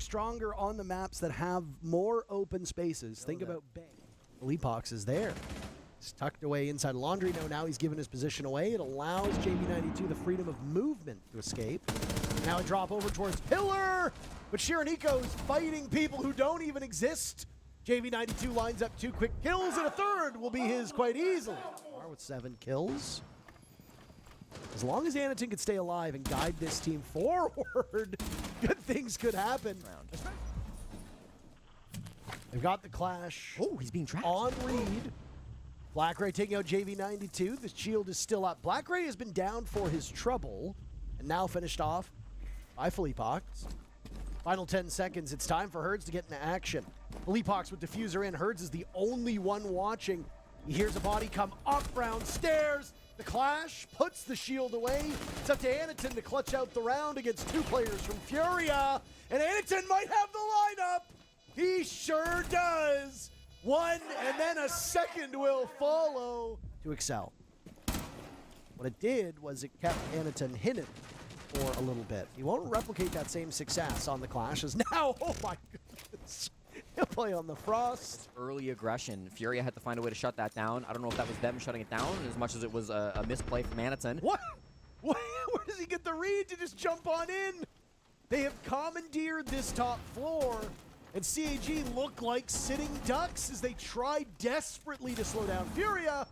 stronger on the maps that have more open spaces. Think about Bay. Leapox is there. He's tucked away inside Laundry. Now he's given his position away. It allows JV92 the freedom of movement to escape. Now a drop over towards Pillar, but Shiraniko is fighting people who don't even exist. JV92 lines up 2 quick kills, and a third will be his quite easily. With 7 kills. As long as Anaton can stay alive and guide this team forward, good things could happen. They've got the clash. Oh, he's being trapped. On Reed. Black Ray taking out JV92. The shield is still up. Black Ray has been down for his trouble and now finished off by Felipox. Final 10 seconds. It's time for Herds to get into action. Felipox with Diffuser in. Herds is the only one watching. He hears a body come up round stairs. The clash puts the shield away. It's up to Anaton to clutch out the round against 2 players from Furia. And Anaton might have the lineup. He sure does. 1 and then a second will follow to excel. What it did was it kept Anaton hidden for a little bit. He won't replicate that same success on the clash as now. Oh my goodness. He'll play on the Frost. Early aggression. Furia had to find a way to shut that down. I don't know if that was them shutting it down as much as it was a misplay from Anaton. What? Where does he get the read to just jump on in? They have commandeered this top floor, and CAG look like sitting ducks as they try desperately to slow down Furia.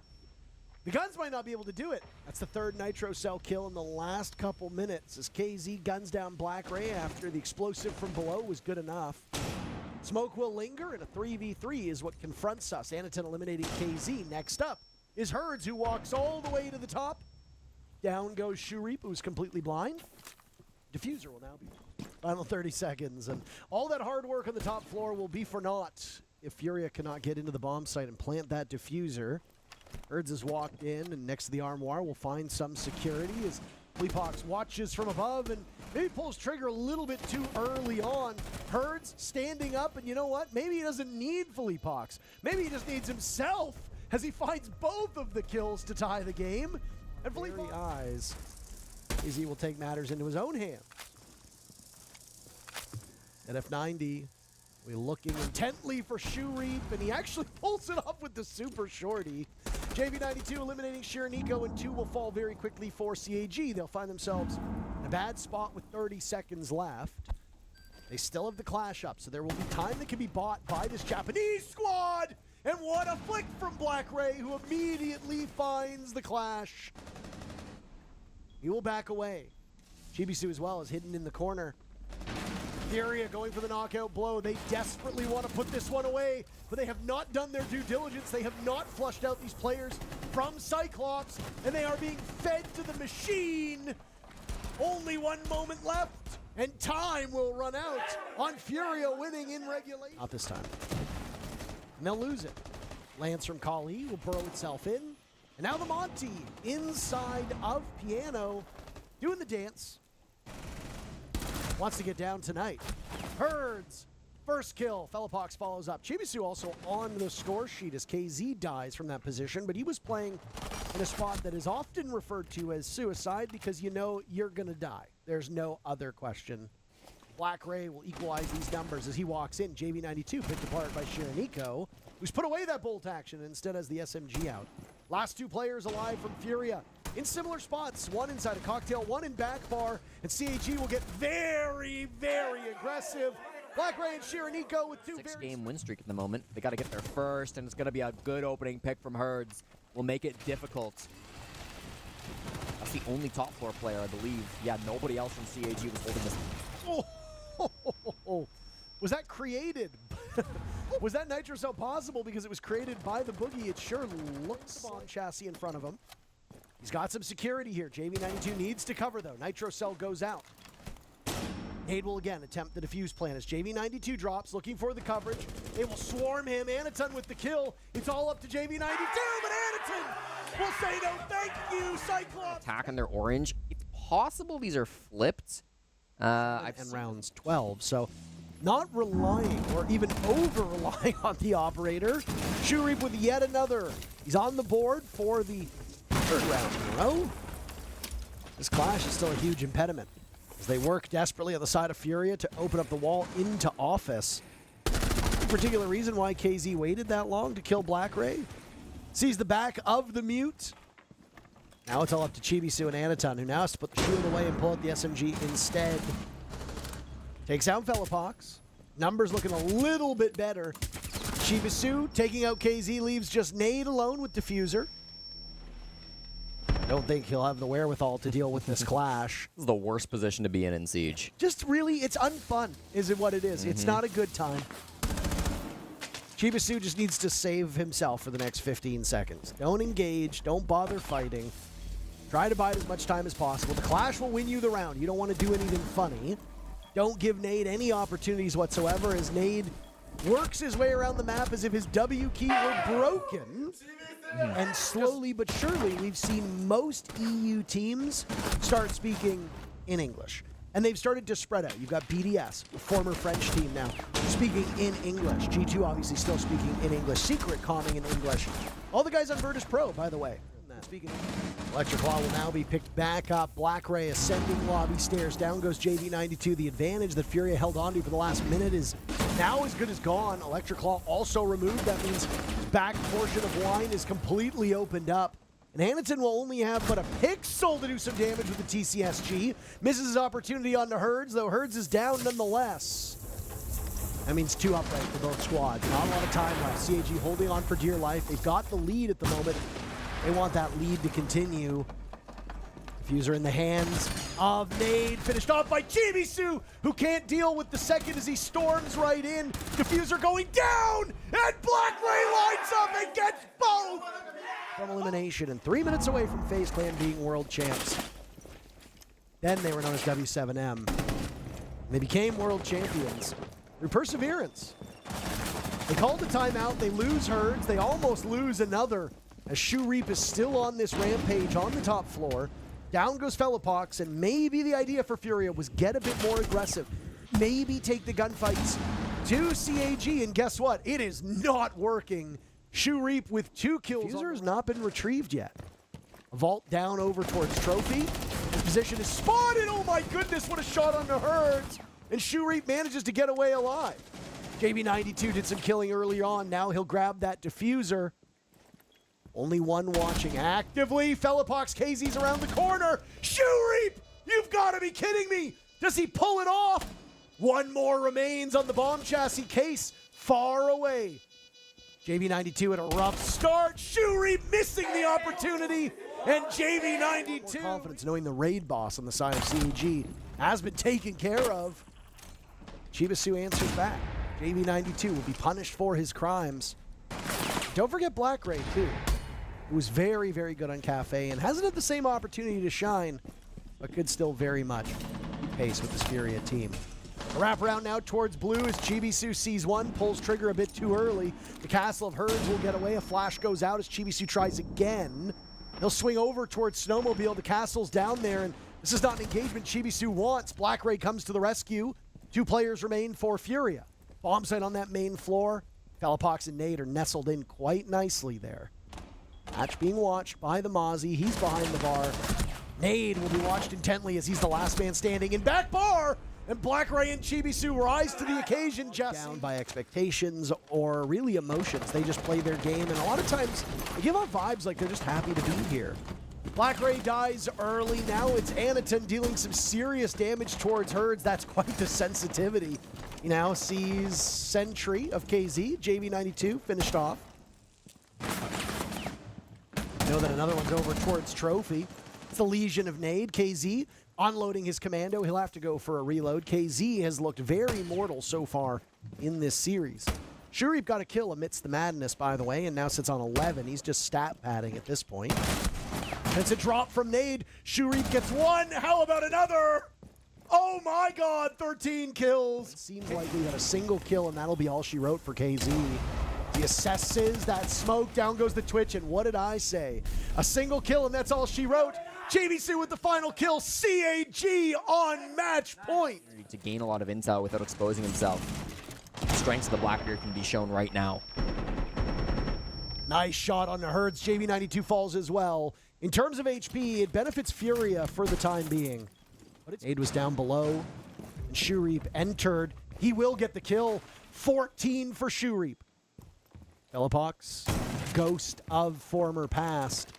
The guns might not be able to do it. That's the 3rd Nitro Cell kill in the last couple minutes as KZ guns down Black Ray after the explosive from below was good enough. Smoke will linger, and a 3v3 is what confronts us. Anaton eliminating KZ. Next up is Herds, who walks all the way to the top. Down goes Shurip, who's completely blind. Diffuser will now be final 30 seconds, and all that hard work on the top floor will be for naught if Furia cannot get into the bomb site and plant that diffuser. Herds has walked in, and next to the armoire will find some security as Fleepox watches from above and maybe pulls trigger a little bit too early on. Herds standing up, and you know what? Maybe he doesn't need Fleepox. Maybe he just needs himself as he finds both of the kills to tie the game. And Fleepox eyes as he will take matters into his own hands. At F90, we're looking intently for Shurip, and he actually pulls it off with the super shorty. JV92 eliminating Shiraniko, and 2 will fall very quickly for CAG. They'll find themselves in a bad spot with 30 seconds left. They still have the clash up, so there will be time that can be bought by this Japanese squad. And what a flick from Black Ray, who immediately finds the clash. He will back away. Chibisu as well is hidden in the corner. Furia going for the knockout blow. They desperately want to put this one away, but they have not done their due diligence. They have not flushed out these players from Cyclops, and they are being fed to the machine. Only 1 moment left, and time will run out on Furia winning in regulation. Not this time. And they'll lose it. Lance from Kali will burrow itself in, and now the Monty inside of Piano doing the dance. Wants to get down tonight. Herds, first kill. Felipox follows up. Chibisu also on the score sheet as KZ dies from that position, but he was playing in a spot that is often referred to as suicide because you know you're gonna die. There's no other question. Black Ray will equalize these numbers as he walks in. JV92 picked apart by Shiraniko, who's put away that bolt action and instead has the SMG out. Last 2 players alive from Furia in similar spots. 1 inside a cocktail, 1 in back bar, and CAG will get very, very aggressive. Black Ray and Shiraniko with 2 6-game win streak at the moment. They got to get there first, and it's going to be a good opening pick from Herds. Will make it difficult. That's the only top floor player, I believe. Yeah, nobody else from CAG was holding this. Oh, was that created? Was that Nitro Cell possible because it was created by the Boogie? It sure looks on chassis in front of him. He's got some security here. JV92 needs to cover, though. Nitro Cell goes out. Nade will again attempt the defuse plan as JV92 drops, looking for the coverage. They will swarm him. Anaton with the kill. It's all up to JV92, but Anaton will say no thank you, Cyclops. Attacking their orange. It's possible these are flipped. And rounds 12, so not relying or even over-relying on the operator. Shurip with yet another. He's on the board for the 3rd round in a row. This clash is still a huge impediment. as they work desperately on the side of Furia to open up the wall into Office. Particular reason why KZ waited that long to kill Black Ray. Sees the back of the Mute. Now it's all up to Chibisu and Anaton, who now has to put the shield away and pull out the SMG instead. Takes out Velopox. Numbers looking a little bit better. Chibisu taking out KZ, leaves just Nade alone with Diffuser. Don't think he'll have the wherewithal to deal with this clash. This is the worst position to be in Siege. Just really, it's unfun, is it what it is. It's not a good time. Chibisu just needs to save himself for the next 15 seconds. Don't engage, don't bother fighting. Try to bide as much time as possible. The clash will win you the round. You don't want to do anything funny. Don't give Nade any opportunities whatsoever as Nade works his way around the map as if his W key were broken. And slowly but surely, we've seen most EU teams start speaking in English. And they've started to spread out. You've got BDS, a former French team now, speaking in English. G2 obviously still speaking in English. Secret calming in English. All the guys on Virtus Pro, by the way. Speaking of, Electric Claw will now be picked back up. Black Ray ascending lobby stairs. Down goes JV92. The advantage that Furia held onto for the last minute is now as good as gone. Electric Claw also removed. That means his back portion of line is completely opened up. And Anaton will only have but a pixel to do some damage with the TCSG. Misses his opportunity onto Herds, though Herds is down nonetheless. That means 2 upright for both squads. Not a lot of time left. CAG holding on for dear life. They've got the lead at the moment. They want that lead to continue. Diffuser in the hands of Nade, finished off by Chibisu, who can't deal with the second as he storms right in. Diffuser going down, and Black Ray lines up and gets both from elimination, and 3 minutes away from FaZe Clan being world champs. Then they were known as W7M. They became world champions through perseverance. They called a timeout, they lose Herds, they almost lose another, as Shu Reap is still on this rampage on the top floor. Down goes Velopox, and maybe the idea for Furia was get a bit more aggressive. Maybe take the gunfights to CAG, and guess what? It is not working. Shu Reap with 2 kills. Diffuser has not been retrieved yet. A vault down over towards Trophy. His position is spotted. Oh my goodness, what a shot on the Herds. And Shu Reap manages to get away alive. JB92 did some killing early on. Now he'll grab that Diffuser. Only one watching actively. Velopox KZ's around the corner. Shu Reap! You've got to be kidding me! Does he pull it off? One more remains on the bomb chassis case. Far away. JV92 at a rough start. Shu Reap missing the opportunity. And JV92. Confidence knowing the raid boss on the side of CAG has been taken care of. Chibisu answers back. JV92 will be punished for his crimes. Don't forget Black Ray, too, who was very, very good on Cafe and hasn't had the same opportunity to shine, but could still very much pace with this Furia team. A wraparound now towards blue as Chibisu sees one, pulls trigger a bit too early. The Castle of Herds will get away. A flash goes out as Chibisu tries again. He'll swing over towards Snowmobile. The castle's down there, and this is not an engagement Chibisu wants. Black Ray comes to the rescue. 2 players remain for Furia. Bomb site on that main floor. Velopox and Nade are nestled in quite nicely there. Match being watched by the Mozzie. He's behind the bar. Nade will be watched intently as he's the last man standing in back bar. And Black Ray and Chibisu rise to the occasion, just down by expectations or really emotions. They just play their game, and a lot of times they give off vibes like they're just happy to be here. Black Ray dies early. Now it's Anaton dealing some serious damage towards Herds. That's quite the sensitivity. He now sees Sentry of KZ, JV92, finished off. Know that another one's over towards Trophy. It's the Legion of Nade. KZ unloading his commando. He'll have to go for a reload. KZ has looked very mortal so far in this series. Shu Reap got a kill amidst the madness, by the way, and now sits on 11. He's just stat padding at this point. It's a drop from Nade. Shu Reap gets one. How about another? Oh my God, 13 kills. It seems like we got a single kill, and that'll be all she wrote for KZ. He assesses that smoke. Down goes the Twitch, and what did I say? A single kill, and that's all she wrote. JVC with the final kill. CAG on match point. To gain a lot of intel without exposing himself. The strengths of the Blackbeard can be shown right now. Nice shot on the Herds. JV92 falls as well. In terms of HP, it benefits Furia for the time being. Aid was down below. And Shureep entered. He will get the kill. 14 for Shureep. Telepox, ghost of former past.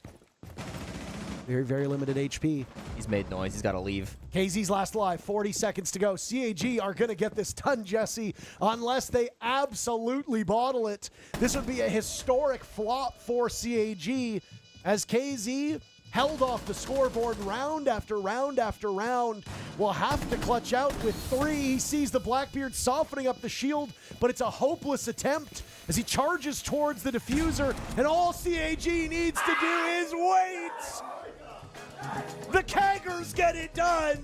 Very, very limited HP. He's made noise. He's got to leave. KZ's last live, 40 seconds to go. CAG are going to get this done, Jesse, unless they absolutely bottle it. This would be a historic flop for CAG as KZ held off the scoreboard round after round after round. Will have to clutch out with 3. He sees the Blackbeard softening up the shield, but it's a hopeless attempt as he charges towards the diffuser, and all CAG needs to do is wait. The Caggers get it done.